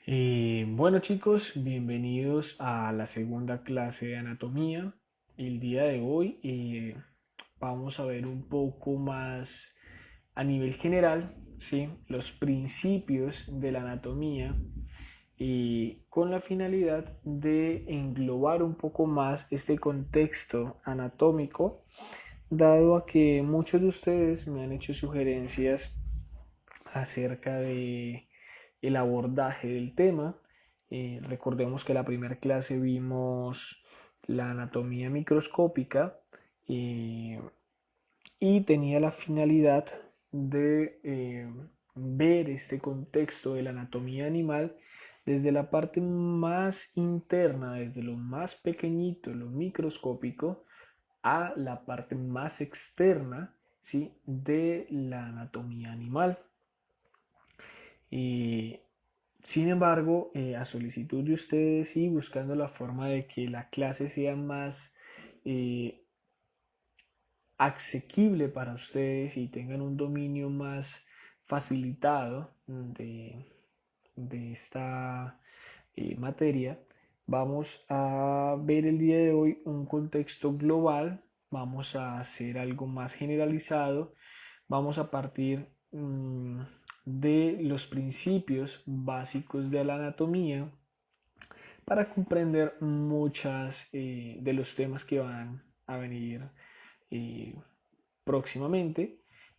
Bueno chicos, bienvenidos a la segunda clase de anatomía. El día de hoy vamos a ver un poco más a nivel general, ¿sí? Los principios de la anatomía y con la finalidad de englobar un poco más este contexto anatómico, dado a que muchos de ustedes me han hecho sugerencias acerca de el abordaje del tema. Recordemos que la primera clase vimos la anatomía microscópica eh, y tenía la finalidad de ver este contexto de la anatomía animal desde la parte más interna, desde lo más pequeñito, lo microscópico, a la parte más externa, ¿sí?, de la anatomía animal. Y sin embargo, a solicitud de ustedes y buscando la forma de que la clase sea más eh, asequible para ustedes y tengan un dominio más facilitado de esta materia, vamos a ver el día de hoy un contexto global, vamos a hacer algo más generalizado, vamos a partir de los principios básicos de la anatomía para comprender muchas de los temas que van a venir eh, próximamente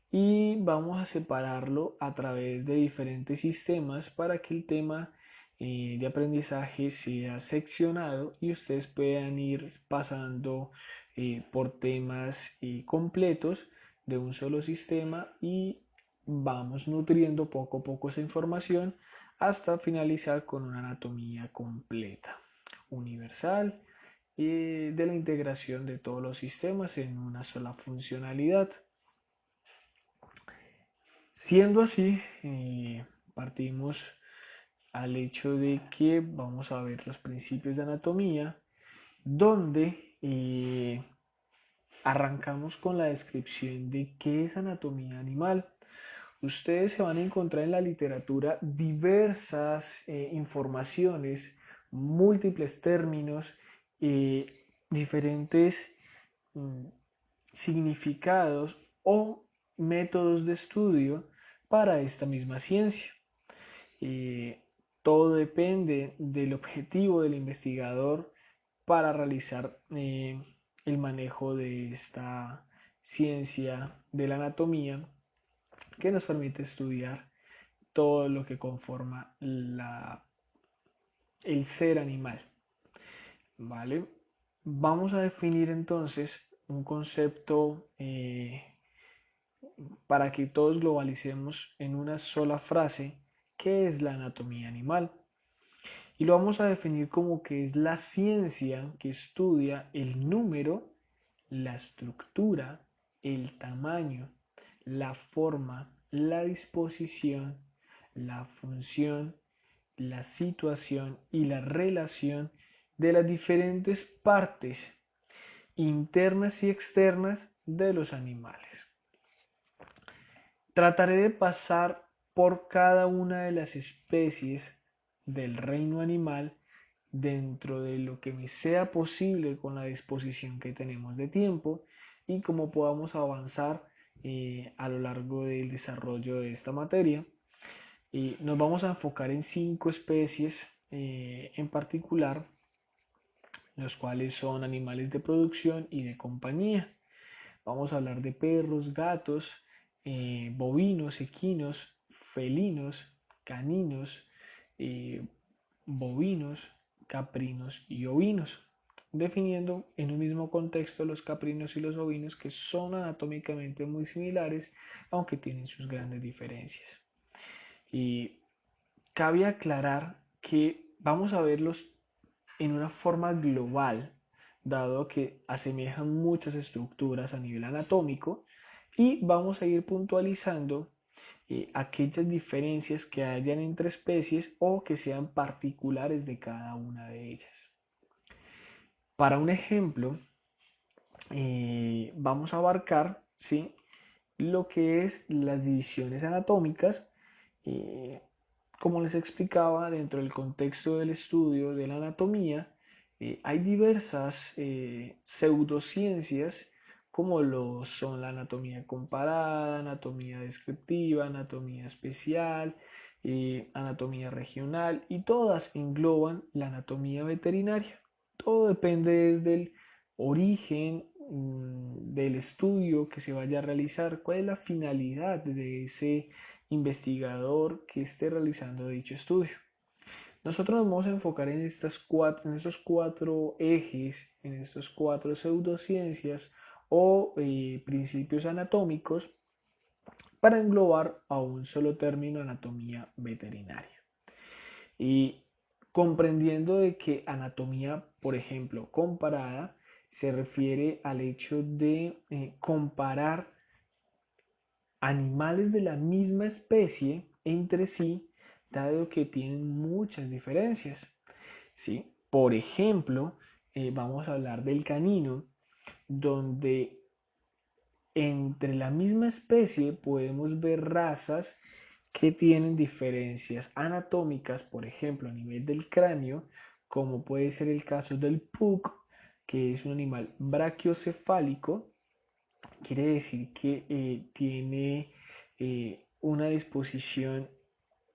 y vamos a separarlo a través de diferentes sistemas para que el tema de aprendizaje sea seccionado y ustedes puedan ir pasando por temas completos de un solo sistema y vamos nutriendo poco a poco esa información hasta finalizar con una anatomía completa, universal, y de la integración de todos los sistemas en una sola funcionalidad. Siendo así, partimos al hecho de que vamos a ver los principios de anatomía, donde arrancamos con la descripción de qué es anatomía animal. Ustedes se van a encontrar en la literatura diversas informaciones, múltiples términos, diferentes mm, significados o métodos de estudio para esta misma ciencia. Eh, Todo depende del objetivo del investigador para realizar el manejo de esta ciencia de la anatomía que nos permite estudiar todo lo que conforma el ser animal. ¿Vale? Vamos a definir entonces un concepto para que todos globalicemos en una sola frase qué es la anatomía animal. Y lo vamos a definir como que es la ciencia que estudia el número, la estructura, el tamaño, la forma, la disposición, la función, la situación y la relación de las diferentes partes internas y externas de los animales. Trataré de pasar por cada una de las especies del reino animal dentro de lo que me sea posible con la disposición que tenemos de tiempo y cómo podamos avanzar a lo largo del desarrollo de esta materia. Y nos vamos a enfocar en 5 especies en particular, los cuales son animales de producción y de compañía. Vamos a hablar de perros, gatos, bovinos, equinos, felinos, caninos, eh, bovinos, caprinos y ovinos, definiendo en un mismo contexto los caprinos y los ovinos que son anatómicamente muy similares, aunque tienen sus grandes diferencias. Y cabe aclarar que vamos a verlos en una forma global, dado que asemejan muchas estructuras a nivel anatómico, y vamos a ir puntualizando aquellas diferencias que hayan entre especies o que sean particulares de cada una de ellas. Para un ejemplo, vamos a abarcar, ¿sí?, lo que es las divisiones anatómicas, eh, como les explicaba, dentro del contexto del estudio de la anatomía, hay diversas pseudociencias como lo son la anatomía comparada, anatomía descriptiva, anatomía especial, anatomía regional, y todas engloban la anatomía veterinaria. Todo depende desde el origen del estudio que se vaya a realizar, cuál es la finalidad de ese investigador que esté realizando dicho estudio. Nosotros nos vamos a enfocar en estos cuatro ejes, en estos cuatro pseudociencias o principios anatómicos para englobar a un solo término anatomía veterinaria. Y comprendiendo de que anatomía, por ejemplo, comparada, se refiere al hecho de comparar animales de la misma especie entre sí, dado que tienen muchas diferencias. ¿Sí? Por ejemplo, vamos a hablar del canino, donde entre la misma especie podemos ver razas que tienen diferencias anatómicas, por ejemplo, a nivel del cráneo, como puede ser el caso del pug, que es un animal brachiocefálico, quiere decir que tiene una disposición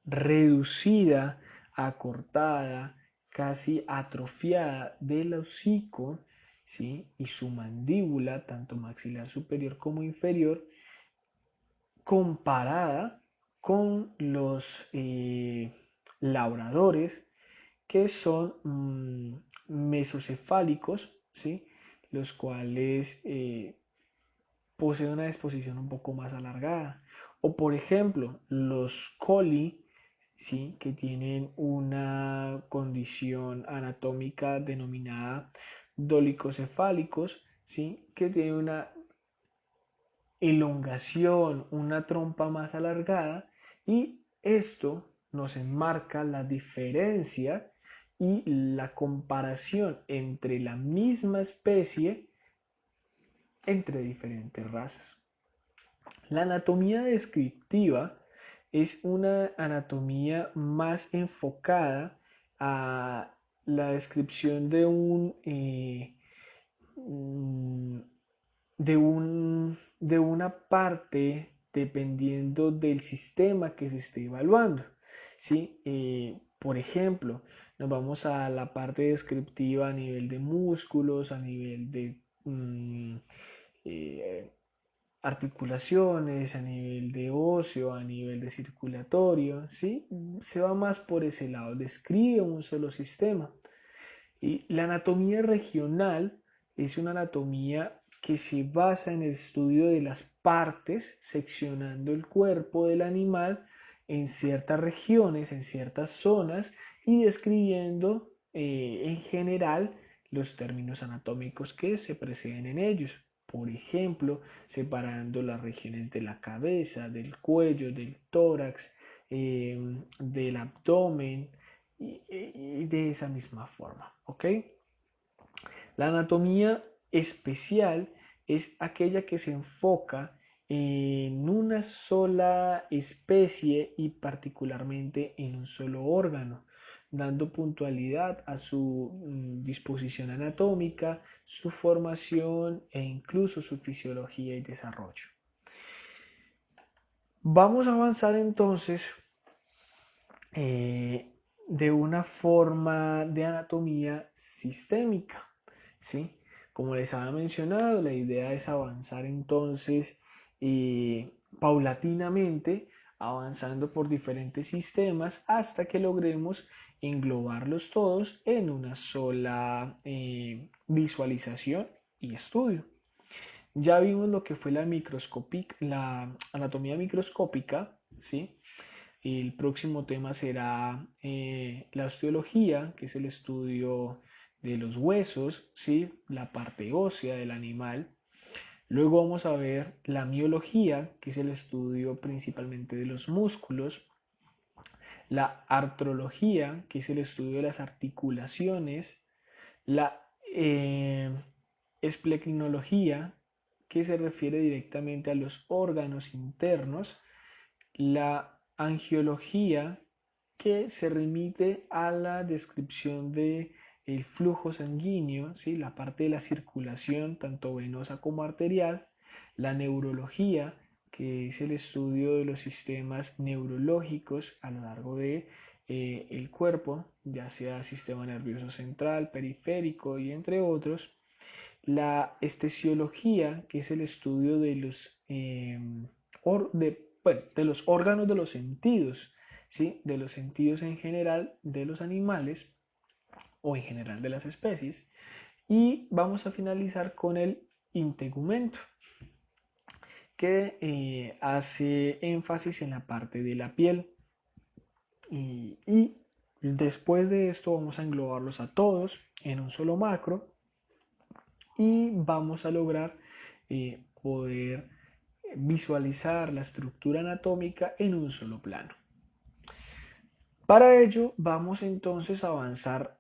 reducida, acortada, casi atrofiada del hocico, ¿sí? Y su mandíbula, tanto maxilar superior como inferior, comparada con los labradores, que son mesocefálicos, ¿sí? Los cuales poseen una disposición un poco más alargada. O por ejemplo, los coli, ¿sí? Que tienen una condición anatómica denominada dolicocefálicos, ¿sí? Que tienen una elongación, una trompa más alargada, y esto nos enmarca la diferencia y la comparación entre la misma especie entre diferentes razas. La anatomía descriptiva es una anatomía más enfocada a la descripción de una parte dependiendo del sistema que se esté evaluando. ¿Sí? Por ejemplo, nos vamos a la parte descriptiva a nivel de músculos, a nivel de eh, articulaciones, a nivel de óseo, a nivel de circulatorio, ¿sí? Se va más por ese lado, describe un solo sistema. Y la anatomía regional es una anatomía que se basa en el estudio de las partes, seccionando el cuerpo del animal en ciertas regiones, en ciertas zonas, y describiendo en general los términos anatómicos que se preceden en ellos. Por ejemplo, separando las regiones de la cabeza, del cuello, del tórax, del abdomen, y de esa misma forma, ¿ok? La anatomía especial es aquella que se enfoca en una sola especie y particularmente en un solo órgano, dando puntualidad a su disposición anatómica, su formación e incluso su fisiología y desarrollo. Vamos a avanzar entonces de una forma de anatomía sistémica, ¿sí? Como les había mencionado, la idea es avanzar entonces paulatinamente, avanzando por diferentes sistemas hasta que logremos englobarlos todos en una sola visualización y estudio. Ya vimos lo que fue la anatomía microscópica, ¿sí? El próximo tema será la osteología, que es el estudio de los huesos, ¿sí? La parte ósea del animal. Luego vamos a ver la miología, que es el estudio principalmente de los músculos. La artrología, que es el estudio de las articulaciones. La esplecnología, que se refiere directamente a los órganos internos. La angiología, que se remite a la descripción de el flujo sanguíneo, ¿sí? La parte de la circulación, tanto venosa como arterial, la neurología, que es el estudio de los sistemas neurológicos a lo largo de el cuerpo, ya sea sistema nervioso central, periférico y entre otros. La estesiología, que es el estudio de de los órganos de los sentidos, ¿sí? De los sentidos en general de los animales o en general de las especies. Y vamos a finalizar con el integumento, que hace énfasis en la parte de la piel. Y después de esto vamos a englobarlos a todos en un solo macro y vamos a lograr poder visualizar la estructura anatómica en un solo plano. Para ello vamos entonces a avanzar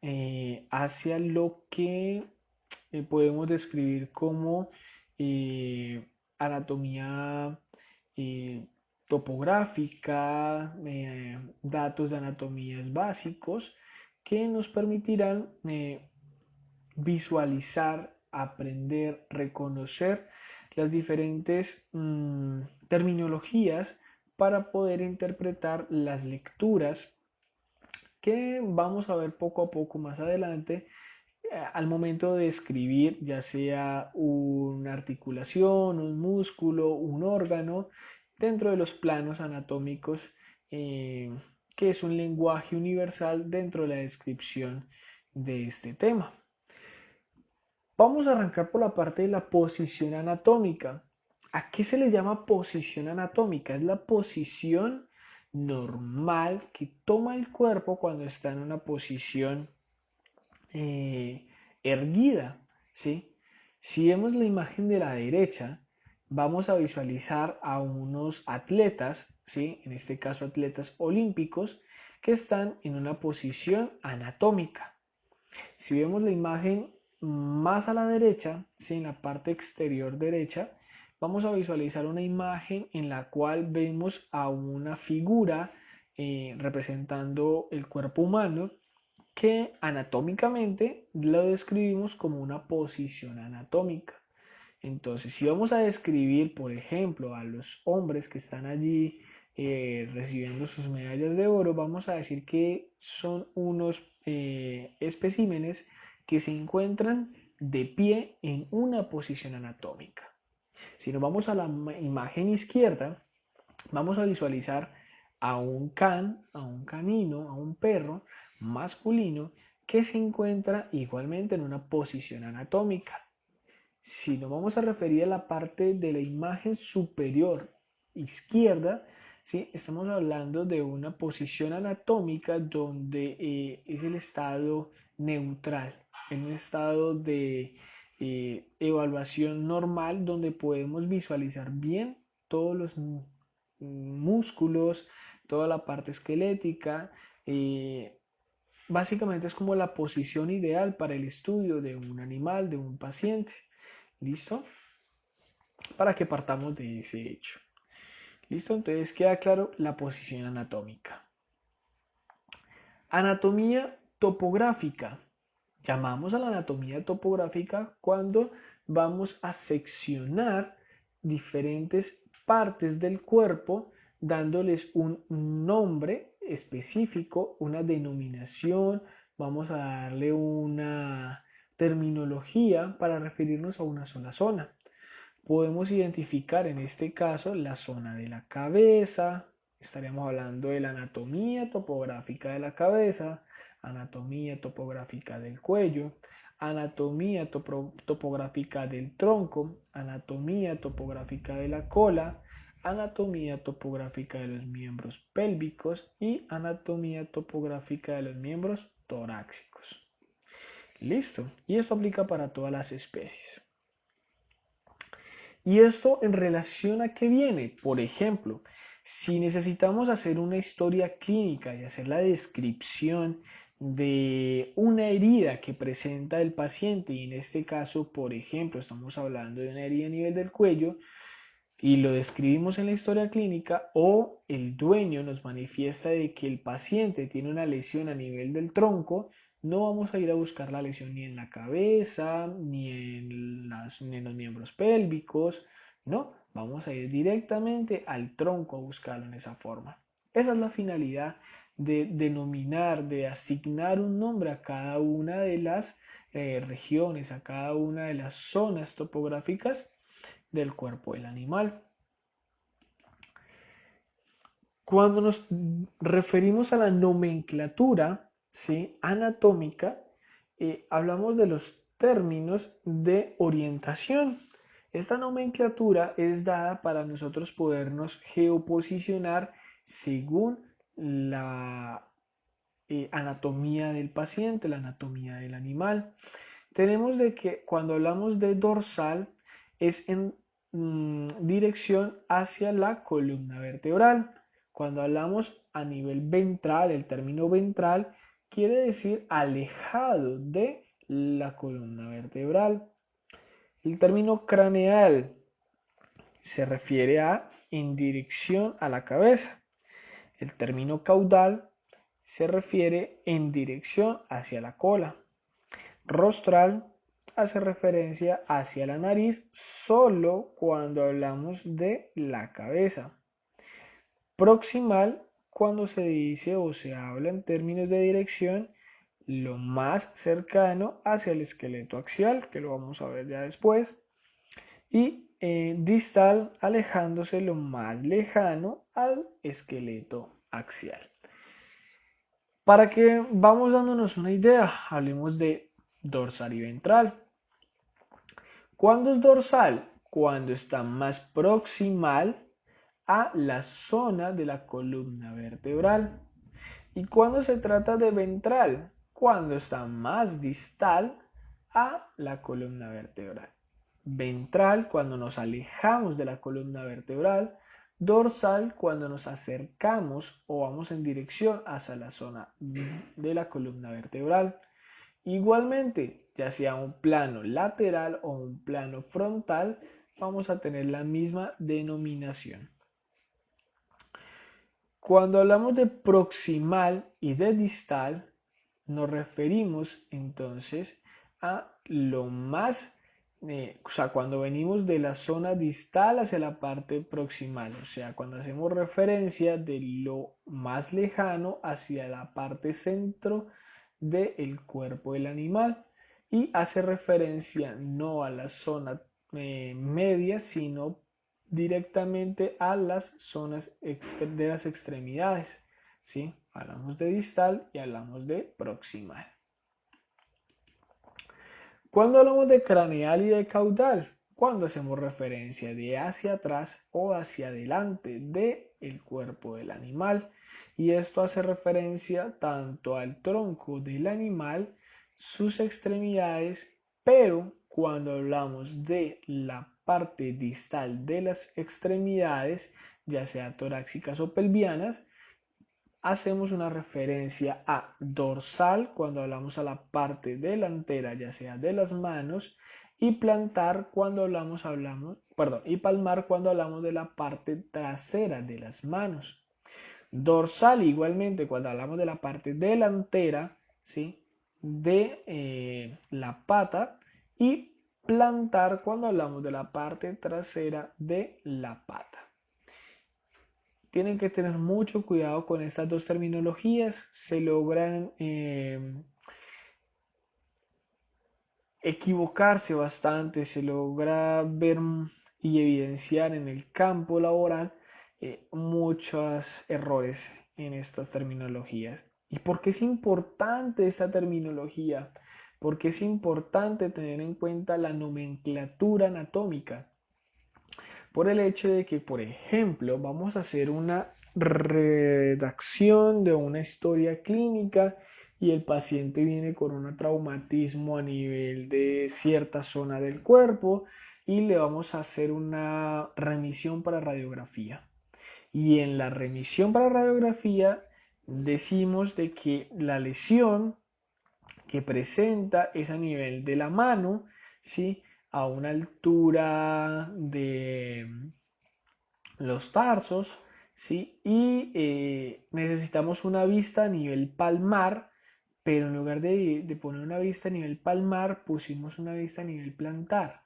hacia lo que podemos describir como anatomía topográfica, datos de anatomías básicos que nos permitirán visualizar, aprender, reconocer las diferentes terminologías para poder interpretar las lecturas que vamos a ver poco a poco más adelante al momento de escribir, ya sea una articulación, un músculo, un órgano, dentro de los planos anatómicos, que es un lenguaje universal dentro de la descripción de este tema. Vamos a arrancar por la parte de la posición anatómica. ¿A qué se le llama posición anatómica? Es la posición normal que toma el cuerpo cuando está en una posición erguida, ¿sí? Si vemos la imagen de la derecha, vamos a visualizar a unos atletas, ¿sí? En este caso atletas olímpicos, que están en una posición anatómica. Si vemos la imagen más a la derecha, ¿sí? En la parte exterior derecha, vamos a visualizar una imagen en la cual vemos a una figura representando el cuerpo humano que anatómicamente lo describimos como una posición anatómica. Entonces, si vamos a describir, por ejemplo, a los hombres que están allí recibiendo sus medallas de oro, vamos a decir que son unos especímenes que se encuentran de pie en una posición anatómica. Si nos vamos a la imagen izquierda, vamos a visualizar a un can, a un canino, a un perro masculino que se encuentra igualmente en una posición anatómica. Si nos vamos a referir a la parte de la imagen superior izquierda, ¿sí? Estamos hablando de una posición anatómica donde es el estado neutral, es un estado de evaluación normal donde podemos visualizar bien todos los músculos, toda la parte esquelética. Básicamente es como la posición ideal para el estudio de un animal, de un paciente. ¿Listo? Para que partamos de ese hecho. ¿Listo? Entonces queda claro la posición anatómica. Anatomía topográfica. Llamamos a la anatomía topográfica cuando vamos a seccionar diferentes partes del cuerpo dándoles un nombre específico, una denominación, vamos a darle una terminología para referirnos a una sola zona. Podemos identificar en este caso la zona de la cabeza, estaríamos hablando de la anatomía topográfica de la cabeza, anatomía topográfica del cuello, anatomía topográfica del tronco, anatomía topográfica de la cola, anatomía topográfica de los miembros pélvicos y anatomía topográfica de los miembros torácicos. Listo, y esto aplica para todas las especies. ¿Y esto en relación a qué viene? Por ejemplo, si necesitamos hacer una historia clínica y hacer la descripción de una herida que presenta el paciente, y en este caso, por ejemplo, estamos hablando de una herida a nivel del cuello, y lo describimos en la historia clínica, o el dueño nos manifiesta de que el paciente tiene una lesión a nivel del tronco, no vamos a ir a buscar la lesión ni en la cabeza, ni en los miembros pélvicos, no, vamos a ir directamente al tronco a buscarlo en esa forma. Esa es la finalidad de denominar, de asignar un nombre a cada una de las regiones, a cada una de las zonas topográficas del cuerpo del animal. Cuando nos referimos a la nomenclatura, ¿sí?, anatómica, hablamos de los términos de orientación. Esta nomenclatura es dada para nosotros podernos geoposicionar según la anatomía del paciente, la anatomía del animal. Tenemos de que cuando hablamos de dorsal es en dirección hacia la columna vertebral. Cuando hablamos a nivel ventral, el término ventral quiere decir alejado de la columna vertebral. El término craneal se refiere a en dirección a la cabeza. El término caudal se refiere en dirección hacia la cola. Rostral hace referencia hacia la nariz solo cuando hablamos de la cabeza. Proximal cuando se dice o se habla en términos de dirección lo más cercano hacia el esqueleto axial, que lo vamos a ver ya después. Y distal alejándose lo más lejano al esqueleto axial. Para que vamos dándonos una idea, hablemos de dorsal y ventral. ¿Cuándo es dorsal? Cuando está más proximal a la zona de la columna vertebral. ¿Y cuándo se trata de ventral? Cuando está más distal a la columna vertebral. Ventral cuando nos alejamos de la columna vertebral. Dorsal cuando nos acercamos o vamos en dirección hacia la zona de la columna vertebral. Igualmente, ya sea un plano lateral o un plano frontal, vamos a tener la misma denominación. Cuando hablamos de proximal y de distal, nos referimos entonces a lo más, o sea, cuando venimos de la zona distal hacia la parte proximal, o sea, cuando hacemos referencia de lo más lejano hacia la parte centro del cuerpo del animal, y hace referencia no a la zona media, sino directamente a las zonas de las extremidades, ¿sí? Hablamos de distal y hablamos de proximal. Cuando hablamos de craneal y de caudal, cuando hacemos referencia de hacia atrás o hacia adelante del cuerpo del animal, y esto hace referencia tanto al tronco del animal, sus extremidades, pero cuando hablamos de la parte distal de las extremidades, ya sea torácicas o pelvianas, hacemos una referencia a dorsal cuando hablamos a la parte delantera, ya sea de las manos, y plantar cuando y palmar cuando hablamos de la parte trasera de las manos. Dorsal igualmente cuando hablamos de la parte delantera, ¿sí?, de la pata, y plantar cuando hablamos de la parte trasera de la pata. Tienen que tener mucho cuidado con estas dos terminologías. Se logran equivocarse bastante, se logra ver y evidenciar en el campo laboral muchos errores en estas terminologías. ¿Y por qué es importante esta terminología? Porque es importante tener en cuenta la nomenclatura anatómica. Por el hecho de que, por ejemplo, vamos a hacer una redacción de una historia clínica y el paciente viene con un traumatismo a nivel de cierta zona del cuerpo y le vamos a hacer una remisión para radiografía. Y en la remisión para radiografía decimos de que la lesión que presenta es a nivel de la mano, ¿sí?, a una altura de los tarsos, ¿sí? Y necesitamos una vista a nivel palmar, pero en lugar de poner una vista a nivel palmar, pusimos una vista a nivel plantar.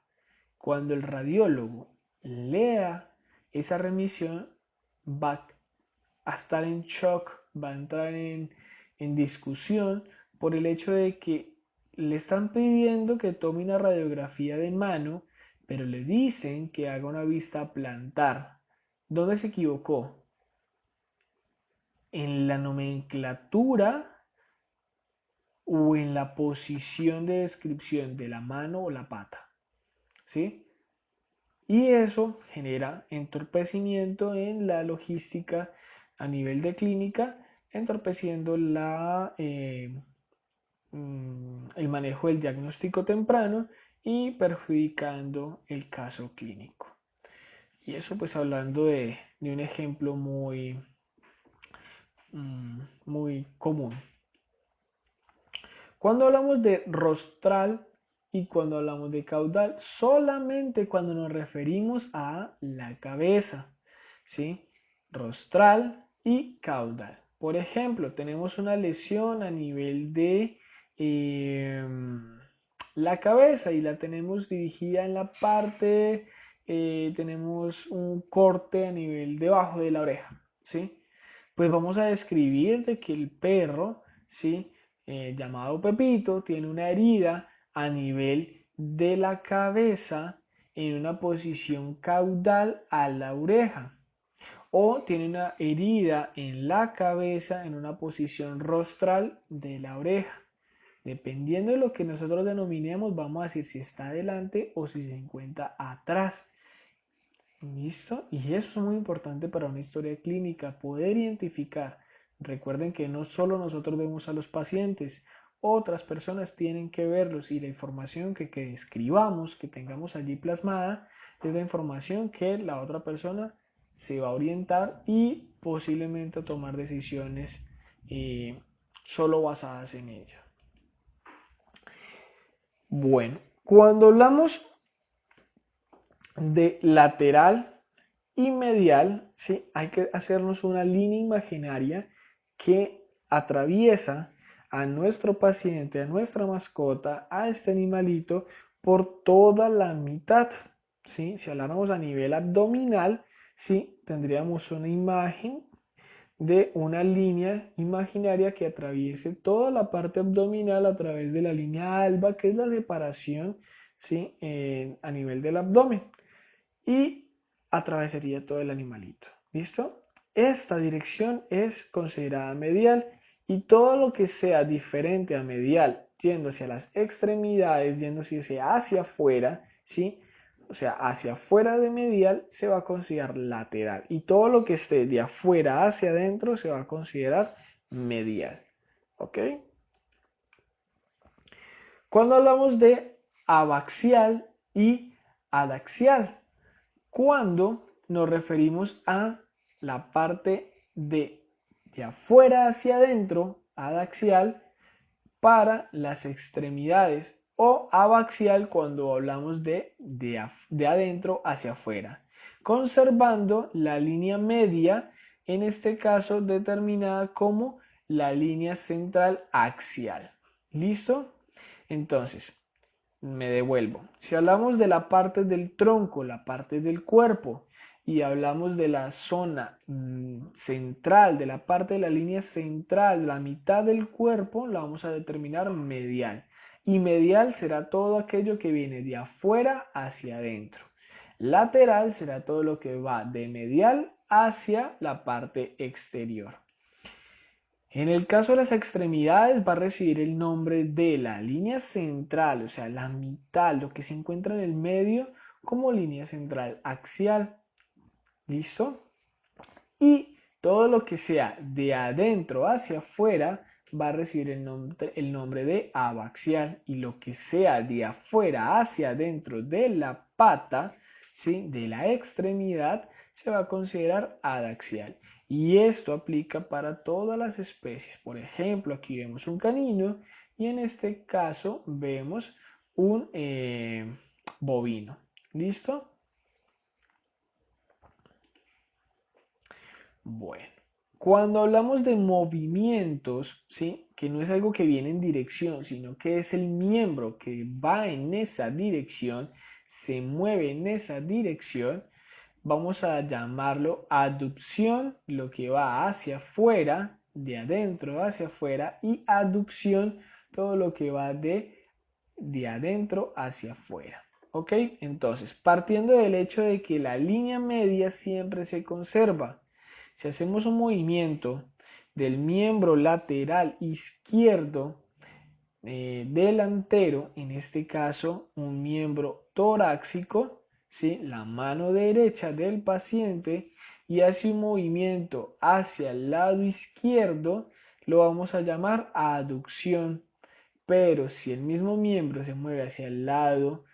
Cuando el radiólogo lea esa remisión, va a estar en shock, va a entrar en discusión por el hecho de que le están pidiendo que tome una radiografía de mano, pero le dicen que haga una vista plantar. ¿Dónde se equivocó? ¿En la nomenclatura o en la posición de descripción de la mano o la pata? ¿Sí? Y eso genera entorpecimiento en la logística a nivel de clínica, entorpeciendo el manejo del diagnóstico temprano y perjudicando el caso clínico. Y eso pues hablando de un ejemplo muy común. Cuando hablamos de rostral y cuando hablamos de caudal, solamente cuando nos referimos a la cabeza, ¿sí? Rostral y caudal. Por ejemplo, tenemos una lesión a nivel de eh, la cabeza y la tenemos dirigida en la parte, tenemos un corte a nivel debajo de la oreja, ¿sí? Pues vamos a describir de que el perro, ¿sí? Llamado Pepito, tiene una herida a nivel de la cabeza en una posición caudal a la oreja. O tiene una herida en la cabeza en una posición rostral de la oreja. Dependiendo de lo que nosotros denominemos, vamos a decir si está adelante o si se encuentra atrás. ¿Listo? Y eso es muy importante para una historia clínica, poder identificar. Recuerden que no solo nosotros vemos a los pacientes, otras personas tienen que verlos y la información que escribamos, que tengamos allí plasmada, es la información que la otra persona se va a orientar y posiblemente a tomar decisiones solo basadas en ella. Bueno, cuando hablamos de lateral y medial, ¿sí? Hay que hacernos una línea imaginaria que atraviesa a nuestro paciente, a nuestra mascota, a este animalito por toda la mitad, ¿sí? Si habláramos a nivel abdominal, ¿sí? Tendríamos una imagen de una línea imaginaria que atraviese toda la parte abdominal a través de la línea alba, que es la separación, ¿sí? A nivel del abdomen. Y atravesaría todo el animalito. ¿Listo? Esta dirección es considerada medial y todo lo que sea diferente a medial, yendo hacia las extremidades, yéndose hacia afuera, ¿sí? O sea, hacia afuera de medial se va a considerar lateral y todo lo que esté de afuera hacia adentro se va a considerar medial. ¿Ok? Cuando hablamos de abaxial y adaxial, cuando nos referimos a la parte de afuera hacia adentro, adaxial, para las extremidades, o abaxial cuando hablamos de adentro hacia afuera, conservando la línea media, en este caso determinada como la línea central axial. ¿Listo? Entonces, me devuelvo. Si hablamos de la parte del tronco, la parte del cuerpo, y hablamos de la zona central, de la parte de la línea central, la mitad del cuerpo, la vamos a determinar medial. Y medial será todo aquello que viene de afuera hacia adentro. Lateral será todo lo que va de medial hacia la parte exterior. En el caso de las extremidades va a recibir el nombre de la línea central, o sea, la mitad, lo que se encuentra en el medio, como línea central axial. ¿Listo? Y todo lo que sea de adentro hacia afuera va a recibir el nombre de abaxial. Y lo que sea de afuera hacia adentro de la pata, ¿sí? De la extremidad, se va a considerar adaxial. Y esto aplica para todas las especies. Por ejemplo, aquí vemos un canino y en este caso vemos un bovino. ¿Listo? Bueno, cuando hablamos de movimientos, ¿sí? Que no es algo que viene en dirección, sino que es el miembro que va en esa dirección, se mueve en esa dirección, vamos a llamarlo aducción, lo que va hacia afuera, de adentro hacia afuera, y aducción, todo lo que va de adentro hacia afuera. ¿Ok? Entonces, partiendo del hecho de que la línea media siempre se conserva, si hacemos un movimiento del miembro lateral izquierdo delantero, en este caso un miembro torácico, ¿sí? La mano derecha del paciente, y hace un movimiento hacia el lado izquierdo, lo vamos a llamar aducción. Pero si el mismo miembro se mueve hacia el lado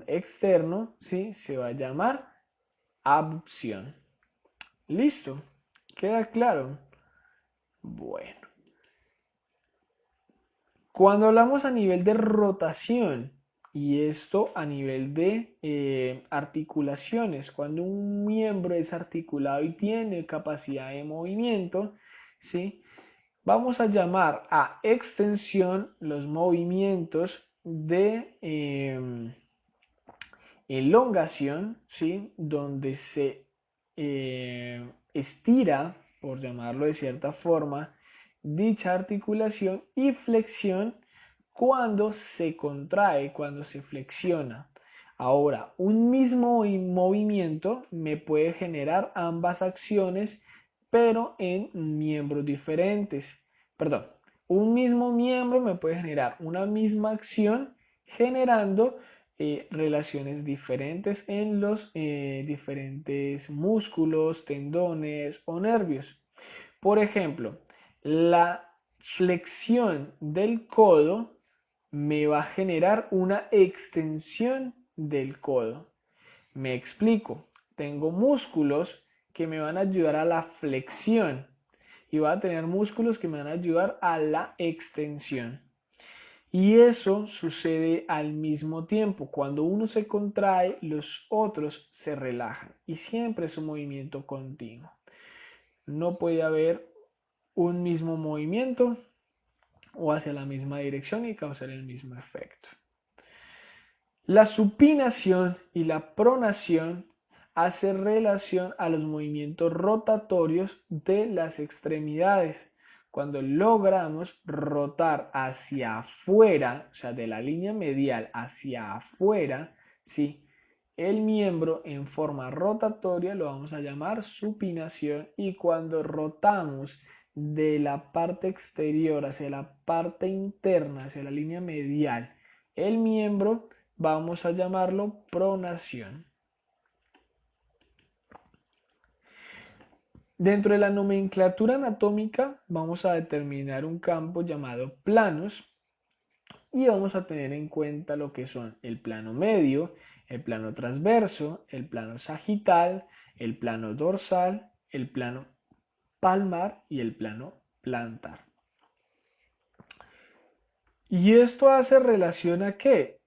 externo, ¿sí? Se va a llamar abducción. ¿Listo? ¿Queda claro? Bueno. Cuando hablamos a nivel de rotación, y esto a nivel de articulaciones, cuando un miembro es articulado y tiene capacidad de movimiento, ¿sí? Vamos a llamar a extensión los movimientos de elongación, ¿sí? Donde se estira, por llamarlo de cierta forma, dicha articulación, y flexión cuando se contrae, cuando se flexiona. Ahora, un mismo movimiento me puede generar ambas acciones, pero en miembros diferentes. Perdón, un mismo miembro me puede generar una misma acción generando relaciones diferentes en los diferentes músculos, tendones o nervios. Por ejemplo, la flexión del codo me va a generar una extensión del codo. Me explico. Tengo músculos que me van a ayudar a la flexión y va a tener músculos que me van a ayudar a la extensión. Y eso sucede al mismo tiempo. Cuando uno se contrae, los otros se relajan. Y siempre es un movimiento continuo. No puede haber un mismo movimiento o hacia la misma dirección y causar el mismo efecto. La supinación y la pronación hace relación a los movimientos rotatorios de las extremidades. Cuando logramos rotar hacia afuera, o sea, de la línea medial hacia afuera, ¿sí? El miembro en forma rotatoria lo vamos a llamar supinación, y cuando rotamos de la parte exterior hacia la parte interna, hacia la línea medial, el miembro, vamos a llamarlo pronación. Dentro de la nomenclatura anatómica vamos a determinar un campo llamado planos, y vamos a tener en cuenta lo que son el plano medio, el plano transverso, el plano sagital, el plano dorsal, el plano palmar y el plano plantar. ¿Y esto hace relación a qué?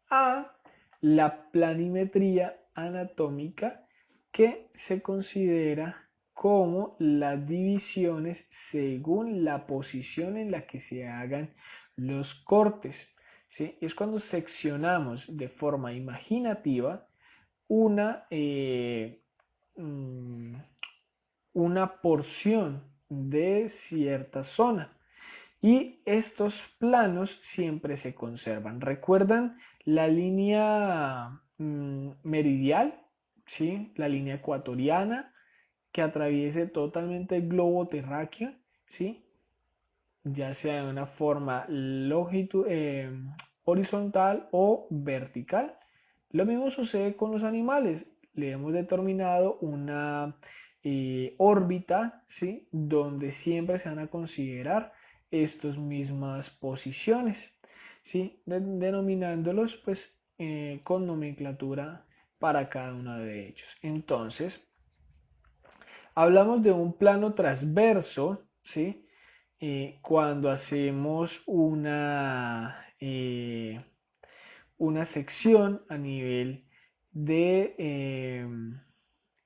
A la planimetría anatómica, que se considera como las divisiones según la posición en la que se hagan los cortes. ¿Sí? Es cuando seccionamos de forma imaginativa una, mm, una porción de cierta zona. Y estos planos siempre se conservan. ¿Recuerdan la línea meridial? ¿Sí? La línea ecuatoriana que atraviese totalmente el globo terráqueo, ¿sí? Ya sea de una forma horizontal o vertical. Lo mismo sucede con los animales. Le hemos determinado una órbita, ¿sí? Donde siempre se van a considerar estas mismas posiciones, ¿sí? Denominándolos pues con nomenclatura para cada uno de ellos. Entonces, hablamos de un plano transverso, ¿sí? Cuando hacemos una sección a nivel de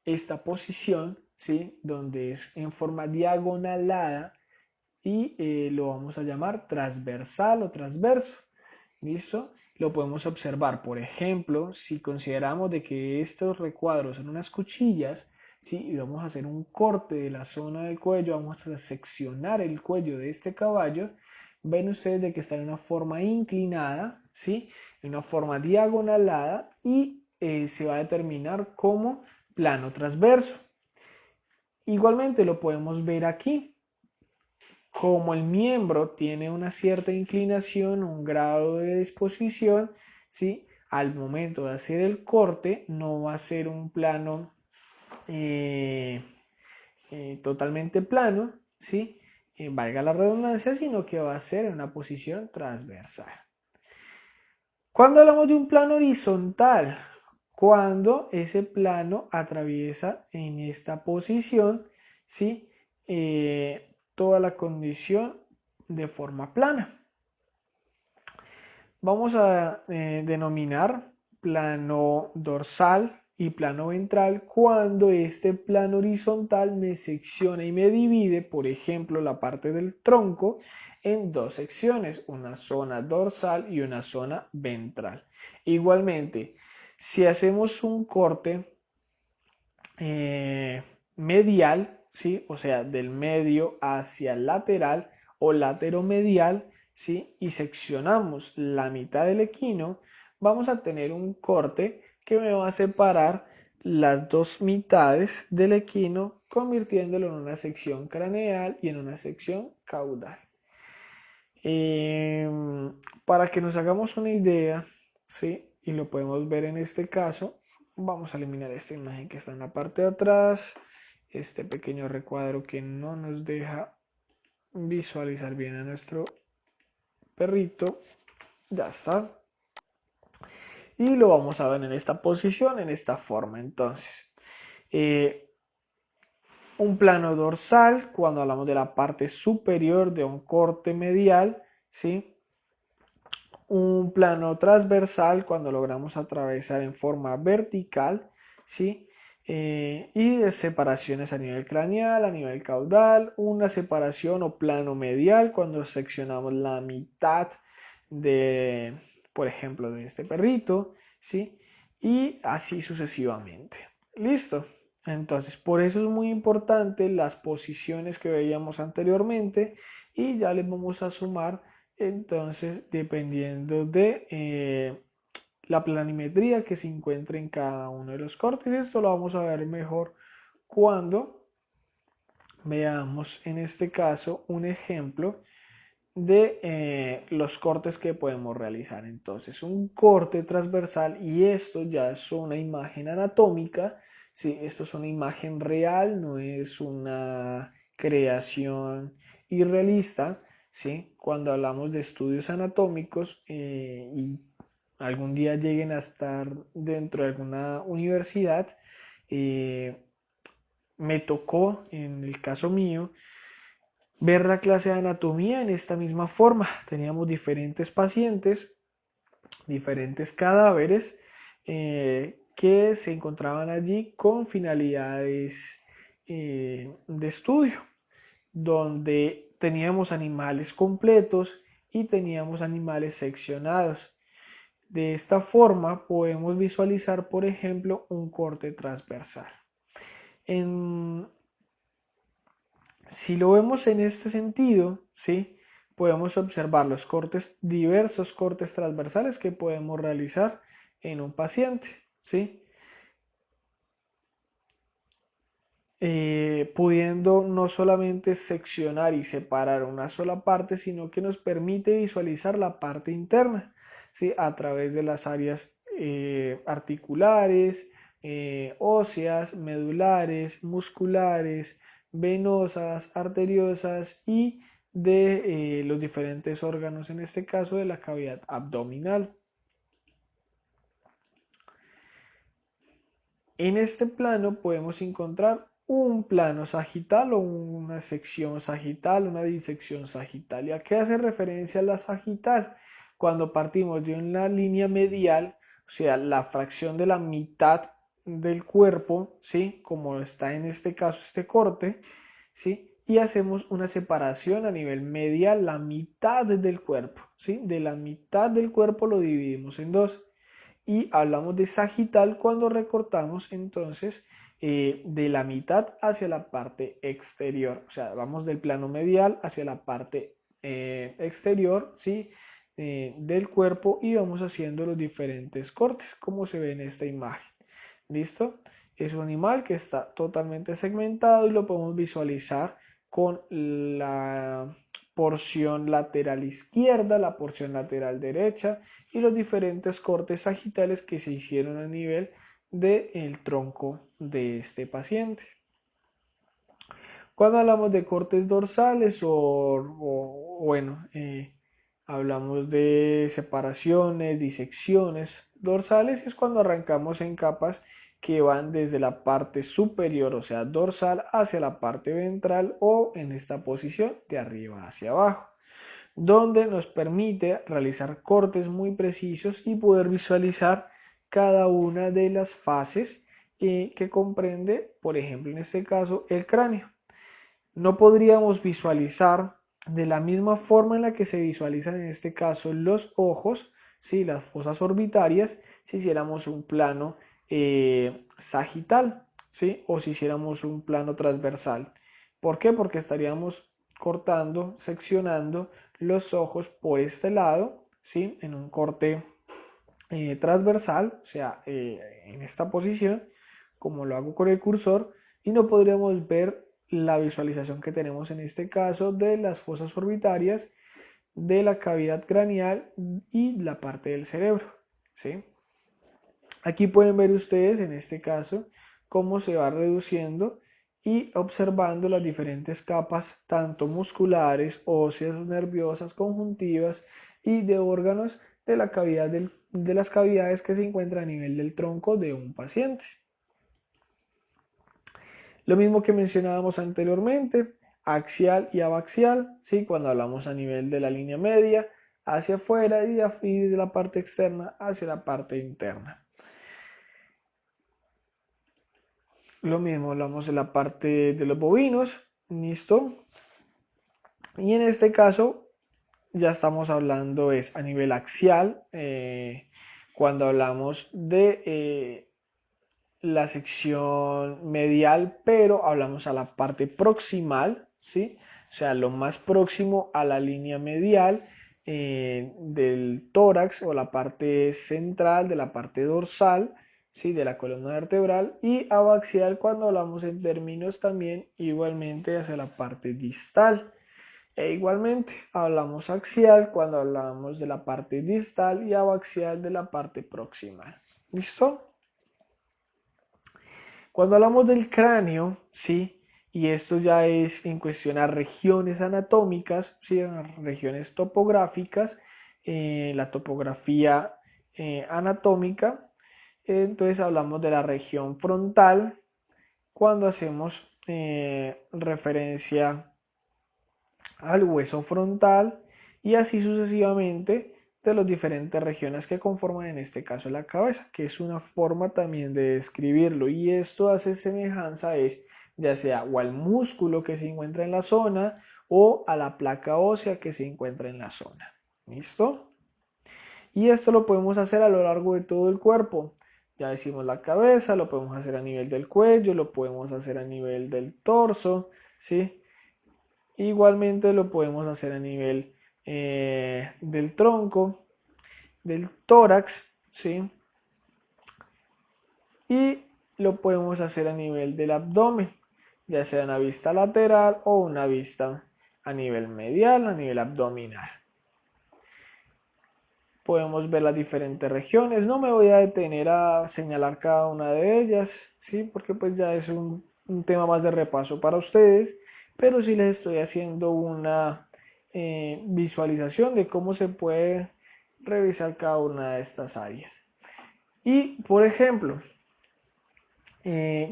esta posición, ¿sí? Donde es en forma diagonalada y lo vamos a llamar transversal o transverso. ¿Listo? Lo podemos observar, por ejemplo, si consideramos de que estos recuadros son unas cuchillas, ¿sí? Y vamos a hacer un corte de la zona del cuello, vamos a seccionar el cuello de este caballo, ven ustedes de que está en una forma inclinada, ¿sí? En una forma diagonalada y se va a determinar como plano transverso. Igualmente lo podemos ver aquí. Como el miembro tiene una cierta inclinación, un grado de disposición, ¿sí? Al momento de hacer el corte no va a ser un plano eh, totalmente plano, ¿sí? Valga la redundancia, sino que va a ser en una posición transversal. Cuando hablamos de un plano horizontal, cuando ese plano atraviesa en esta posición, ¿sí? Toda la condición de forma plana. Vamos a denominar plano dorsal y plano ventral cuando este plano horizontal me secciona y me divide, por ejemplo, la parte del tronco en dos secciones, una zona dorsal y una zona ventral. Igualmente, si hacemos un corte medial, ¿sí? O sea, del medio hacia el lateral o lateromedial, ¿sí? Y seccionamos la mitad del equino, vamos a tener un corte que me va a separar las dos mitades del equino, convirtiéndolo en una sección craneal y en una sección caudal. Para que nos hagamos una idea, ¿sí? Y lo podemos ver en este caso, vamos a eliminar esta imagen que está en la parte de atrás, este pequeño recuadro que no nos deja visualizar bien a nuestro perrito, ya está. Y lo vamos a ver en esta posición, en esta forma. Entonces, un plano dorsal, cuando hablamos de la parte superior de un corte medial, ¿sí? Un plano transversal cuando logramos atravesar en forma vertical, ¿sí? Y de separaciones a nivel craneal, a nivel caudal, una separación o plano medial cuando seccionamos la mitad de, por ejemplo, de este perrito, ¿sí? Y así sucesivamente. ¿Listo? Entonces, por eso es muy importante las posiciones que veíamos anteriormente y ya les vamos a sumar entonces, dependiendo de la planimetría que se encuentre en cada uno de los cortes, esto lo vamos a ver mejor cuando veamos en este caso un ejemplo de los cortes que podemos realizar. Entonces, un corte transversal y esto ya es una imagen anatómica, ¿sí? Esto es una imagen real, no es una creación irrealista, ¿sí? Cuando hablamos de estudios anatómicos y algún día lleguen a estar dentro de alguna universidad, me tocó, en el caso mío, ver la clase de anatomía en esta misma forma. Teníamos diferentes pacientes, diferentes cadáveres que se encontraban allí con finalidades de estudio, donde teníamos animales completos y teníamos animales seccionados. De esta forma podemos visualizar, por ejemplo, un corte transversal. En Si lo vemos en este sentido, ¿sí? Podemos observar los cortes, diversos cortes transversales que podemos realizar en un paciente, ¿sí? Pudiendo no solamente seccionar y separar una sola parte, sino que nos permite visualizar la parte interna, ¿sí? A través de las áreas articulares, óseas, medulares, musculares, venosas, arteriosas y de los diferentes órganos, en este caso de la cavidad abdominal. En este plano podemos encontrar un plano sagital o una sección sagital, una disección sagital. ¿Y a qué hace referencia la sagital? Cuando partimos de una línea medial, o sea, la fracción de la mitad del cuerpo, ¿sí? Como está en este caso este corte, ¿sí? Y hacemos una separación a nivel medial, la mitad del cuerpo, ¿sí? De la mitad del cuerpo lo dividimos en dos. Y hablamos de sagital cuando recortamos entonces de la mitad hacia la parte exterior. O sea, vamos del plano medial hacia la parte exterior, ¿sí? Del cuerpo y vamos haciendo los diferentes cortes, como se ve en esta imagen. ¿Listo? Es un animal que está totalmente segmentado y lo podemos visualizar con la porción lateral izquierda, la porción lateral derecha y los diferentes cortes sagitales que se hicieron a nivel del tronco de este paciente. Cuando hablamos de cortes dorsales bueno, hablamos de separaciones, disecciones dorsales, es cuando arrancamos en capas que van desde la parte superior, o sea, dorsal, hacia la parte ventral o en esta posición de arriba hacia abajo, donde nos permite realizar cortes muy precisos y poder visualizar cada una de las fases que comprende, por ejemplo, en este caso, el cráneo. No podríamos visualizar de la misma forma en la que se visualizan en este caso los ojos, ¿sí? Las fosas orbitarias, si hiciéramos un plano sagital, ¿sí? O si hiciéramos un plano transversal. ¿Por qué? Porque estaríamos cortando, seccionando los ojos por este lado, ¿sí? En un corte transversal, o sea, en esta posición, como lo hago con el cursor, y no podríamos ver la visualización que tenemos en este caso de las fosas orbitarias, de la cavidad craneal y la parte del cerebro, ¿sí? Aquí pueden ver ustedes en este caso cómo se va reduciendo y observando las diferentes capas, tanto musculares, óseas, nerviosas, conjuntivas y de órganos de la cavidad de las cavidades que se encuentran a nivel del tronco de un paciente. Lo mismo que mencionábamos anteriormente, axial y abaxial, ¿sí? Cuando hablamos a nivel de la línea media, hacia afuera y desde la parte externa hacia la parte interna. Lo mismo, hablamos de la parte de los bovinos, ¿listo? Y en este caso ya estamos hablando es a nivel axial, cuando hablamos de la sección medial, pero hablamos a la parte proximal, ¿sí? O sea, lo más próximo a la línea medial del tórax o la parte central de la parte dorsal, ¿sí? De la columna vertebral, y abaxial cuando hablamos en términos también igualmente hacia la parte distal. E igualmente hablamos axial cuando hablamos de la parte distal y abaxial de la parte proximal. ¿Listo? Cuando hablamos del cráneo, ¿sí? Y esto ya es en cuestión a regiones anatómicas, ¿sí? A regiones topográficas, la topografía anatómica. Entonces hablamos de la región frontal cuando hacemos referencia al hueso frontal y así sucesivamente de las diferentes regiones que conforman en este caso la cabeza, que es una forma también de describirlo, y esto hace semejanza es ya sea o al músculo que se encuentra en la zona o a la placa ósea que se encuentra en la zona. ¿Listo? Y esto lo podemos hacer a lo largo de todo el cuerpo. Ya decimos la cabeza, lo podemos hacer a nivel del cuello, lo podemos hacer a nivel del torso, ¿sí? Igualmente lo podemos hacer a nivel del tronco, del tórax, ¿sí? Y lo podemos hacer a nivel del abdomen, ya sea una vista lateral o una vista a nivel medial, a nivel abdominal. Podemos ver las diferentes regiones. No me voy a detener a señalar cada una de ellas, ¿sí? Porque pues ya es un tema más de repaso para ustedes, pero sí les estoy haciendo una visualización de cómo se puede revisar cada una de estas áreas. Y, por ejemplo,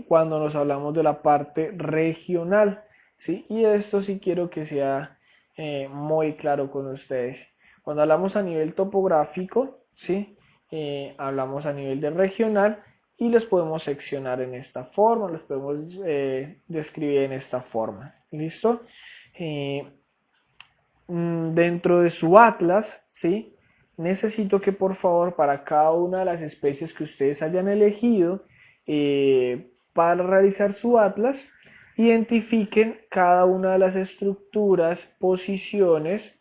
cuando nos hablamos de la parte regional, ¿sí? Y esto sí quiero que sea muy claro con ustedes. Cuando hablamos a nivel topográfico, ¿sí? Hablamos a nivel de regional y los podemos seccionar en esta forma, los podemos describir en esta forma. ¿Listo? Dentro de su atlas, ¿sí? Necesito que por favor para cada una de las especies que ustedes hayan elegido para realizar su atlas, identifiquen cada una de las estructuras, posiciones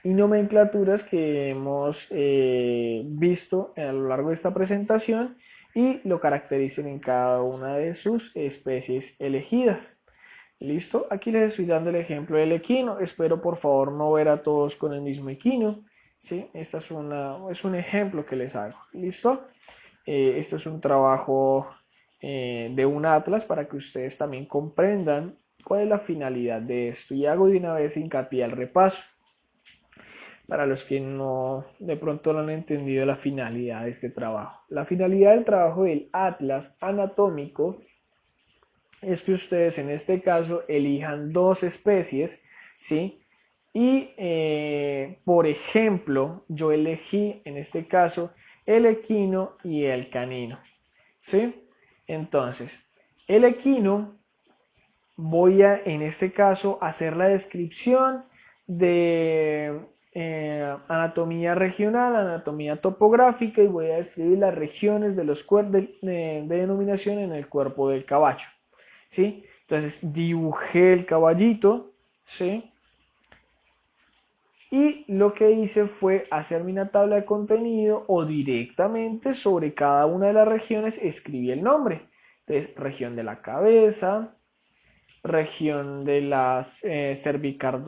y nomenclaturas que hemos visto a lo largo de esta presentación y lo caractericen en cada una de sus especies elegidas. ¿Listo? Aquí les estoy dando el ejemplo del equino. Espero por favor no ver a todos con el mismo equino. ¿Sí? Esta es un ejemplo que les hago. ¿Listo? Este es un trabajo de un atlas para que ustedes también comprendan cuál es la finalidad de esto. Y hago de una vez hincapié al repaso. Para los que no, de pronto no han entendido la finalidad de este trabajo. La finalidad del trabajo del atlas anatómico es que ustedes en este caso elijan dos especies, ¿sí? Y, por ejemplo, yo elegí en este caso el equino y el canino, ¿sí? Entonces, el equino voy a, en este caso, hacer la descripción de anatomía regional, anatomía topográfica y voy a describir las regiones de los de denominación en el cuerpo del caballo. ¿Sí? Entonces dibujé el caballito, ¿sí? Y lo que hice fue hacerme una tabla de contenido o directamente sobre cada una de las regiones escribí el nombre. Entonces, región de la cabeza, región de la cervical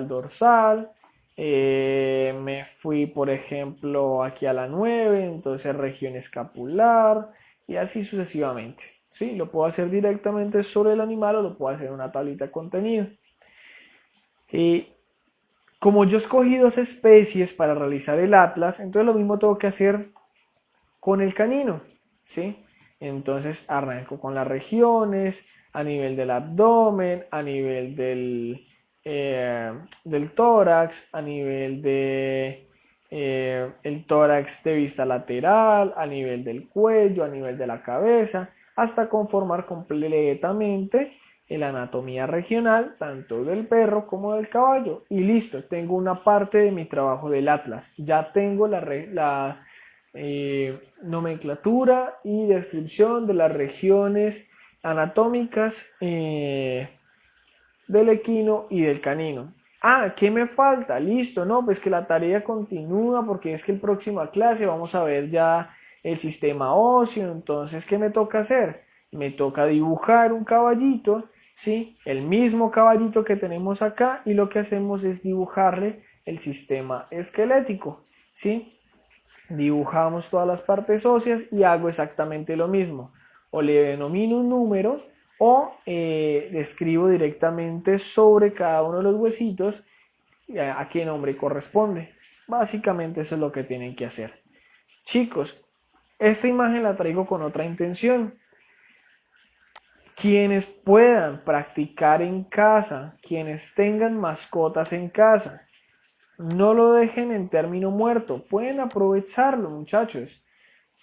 dorsal, me fui, por ejemplo, aquí a la 9, entonces región escapular y así sucesivamente. ¿Sí? Lo puedo hacer directamente sobre el animal o lo puedo hacer en una tablita de contenido. Y como yo escogí dos especies para realizar el atlas, entonces lo mismo tengo que hacer con el canino. ¿Sí? Entonces arranco con las regiones, a nivel del abdomen, a nivel del tórax, a nivel de el tórax de vista lateral, a nivel del cuello, a nivel de la cabeza, hasta conformar completamente la anatomía regional, tanto del perro como del caballo. Y listo, tengo una parte de mi trabajo del atlas. Ya tengo la nomenclatura y descripción de las regiones anatómicas del equino y del canino. Ah, ¿qué me falta? Listo, no, pues que la tarea continúa porque es que el próxima clase vamos a ver ya el sistema óseo, entonces, ¿qué me toca hacer? Me toca dibujar un caballito, ¿sí? El mismo caballito que tenemos acá y lo que hacemos es dibujarle el sistema esquelético, ¿sí? Dibujamos todas las partes óseas y hago exactamente lo mismo. O le denomino un número o escribo directamente sobre cada uno de los huesitos a qué nombre corresponde. Básicamente eso es lo que tienen que hacer. Chicos, esta imagen la traigo con otra intención. Quienes puedan practicar en casa, quienes tengan mascotas en casa, no lo dejen en término muerto, pueden aprovecharlo, muchachos.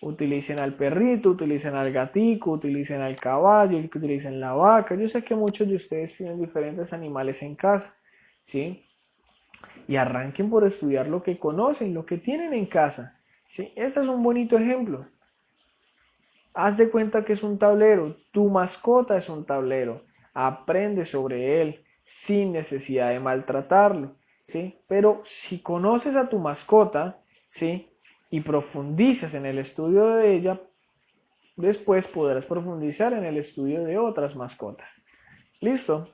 Utilicen al perrito, utilicen al gatico, utilicen al caballo, utilicen la vaca. Yo sé que muchos de ustedes tienen diferentes animales en casa, ¿sí? Y arranquen por estudiar lo que conocen, lo que tienen en casa, ¿sí? Este es un bonito ejemplo. Haz de cuenta que es un tablero, tu mascota es un tablero, aprende sobre él sin necesidad de maltratarlo, ¿sí? Pero si conoces a tu mascota, ¿sí? Y profundizas en el estudio de ella, después podrás profundizar en el estudio de otras mascotas. ¿Listo?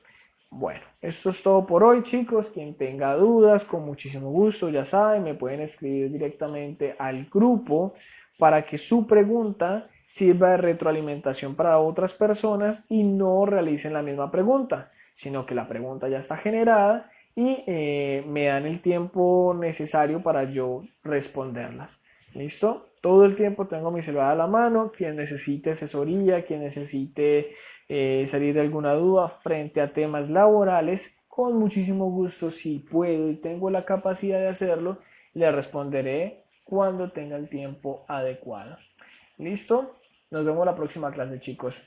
Bueno, esto es todo por hoy, chicos. Quien tenga dudas, con muchísimo gusto, ya saben, me pueden escribir directamente al grupo para que su pregunta sirva de retroalimentación para otras personas y no realicen la misma pregunta, sino que la pregunta ya está generada y me dan el tiempo necesario para yo responderlas. ¿Listo? Todo el tiempo tengo mi celular a la mano. Quien necesite asesoría, quien necesite salir de alguna duda frente a temas laborales, con muchísimo gusto, si puedo y tengo la capacidad de hacerlo, le responderé cuando tenga el tiempo adecuado. ¿Listo? Nos vemos la próxima clase, chicos.